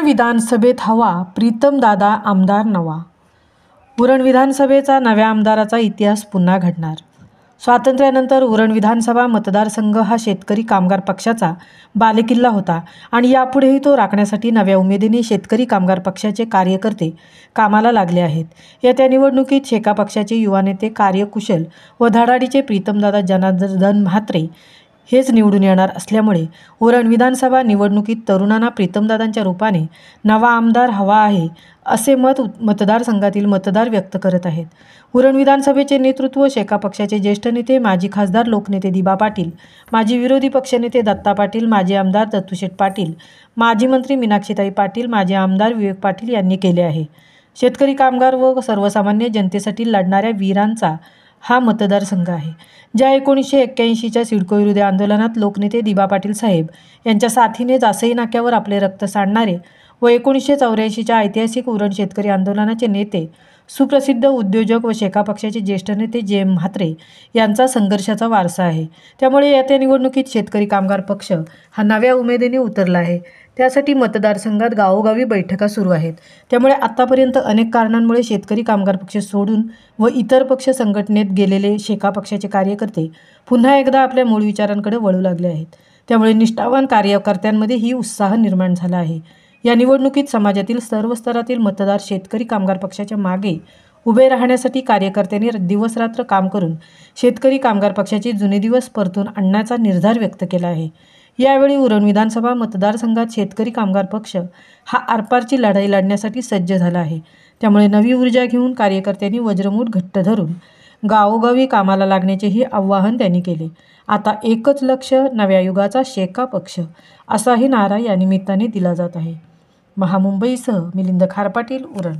विधानसभेत हवा प्रीतमदादा आमदार नवा। उरण विधानसभेचा नव्या आमदाराचा इतिहास पुन्हा घडणार। स्वातंत्र्यानंतर उरण विधानसभा मतदारसंघ हा शेतकरी कामगार पक्षाचा बालेकिल्ला होता आणि यापुढेही तो राखण्यासाठी नव्या उमेदीने शेतकरी कामगार पक्षाचे कार्यकर्ते कामाला लागले आहेत। येत्या निवडणुकीत शेका पक्षाचे युवा नेते कार्यकुशल व धडाडीचे प्रीतमदादा जनार्दन म्हात्रे हेच निवडून येणार असल्यामुळे उरण विधानसभा निवडणुकीत तरुणांना प्रीतमदादांच्या रूपाने नवा आमदार हवा आहे असे मत मतदारसंघातील मतदार व्यक्त करत आहेत। उरण विधानसभेचे नेतृत्व शेका पक्षाचे ज्येष्ठ नेते माजी खासदार लोकनेते दिबा पाटील, माजी विरोधी पक्षनेते दत्ता पाटील, माजी आमदार दत्तूशेठ पाटील, माजी मंत्री मीनाक्षीताई पाटील, माजी आमदार विवेक पाटील यांनी केले आहे। शेतकरी कामगार व सर्वसामान्य जनतेसाठी लढणाऱ्या वीरांचा हा मतदारसंघ आहे। ज्या 1981च्या सिडको विरोधी आंदोलनात लोकनेते दिबा पाटील साहेब यांच्या साथीने जासई नाक्यावर आपले रक्त सांडणारे व 1984च्या ऐतिहासिक उरण शेतकरी आंदोलनाचे नेते सुप्रसिद्ध उद्योजक व शेका पक्षाचे ज्येष्ठ नेते जे.एम. म्हात्रे यांचा संघर्षाचा वारसा आहे। त्यामुळे येत्या निवडणुकीत शेतकरी कामगार पक्ष हा नव्या उमेदीने उतरला आहे। त्यासाठी मतदारसंघात गावोगावी बैठका सुरू आहेत। त्यामुळे आतापर्यंत अनेक कारणांमुळे शेतकरी कामगार पक्ष सोडून व इतर पक्ष संघटनेत गेलेले शेका पक्षाचे कार्यकर्ते पुन्हा एकदा आपल्या मूळ विचारांकडे वळू लागले आहेत। त्यामुळे निष्ठावान कार्यकर्त्यांमध्ये ही उत्साह निर्माण झाला आहे। या निवडणुकीत समाजातील सर्व स्तरातील मतदार शेतकरी कामगार पक्षाच्या मागे उभे राहण्यासाठी कार्यकर्त्यांनी दिवसरात्र काम करून शेतकरी कामगार पक्षाचे जुने दिवस परतून आणण्याचा निर्धार व्यक्त केला आहे। यावेळी उरण विधानसभा मतदारसंघात शेतकरी कामगार पक्ष हा आरपारची लढाई लढण्यासाठी सज्ज झाला आहे। त्यामुळे नवी ऊर्जा घेऊन कार्यकर्त्यांनी वज्रमूठ घट्ट धरून गावोगावी कामाला लागण्याचेही आवाहन त्यांनी केले। आता एकच लक्ष, नव्या युगाचा शेका पक्ष असाही नारा या निमित्ताने दिला जात आहे। महामुंबईसह मिलिंद खारपाटील, उरण।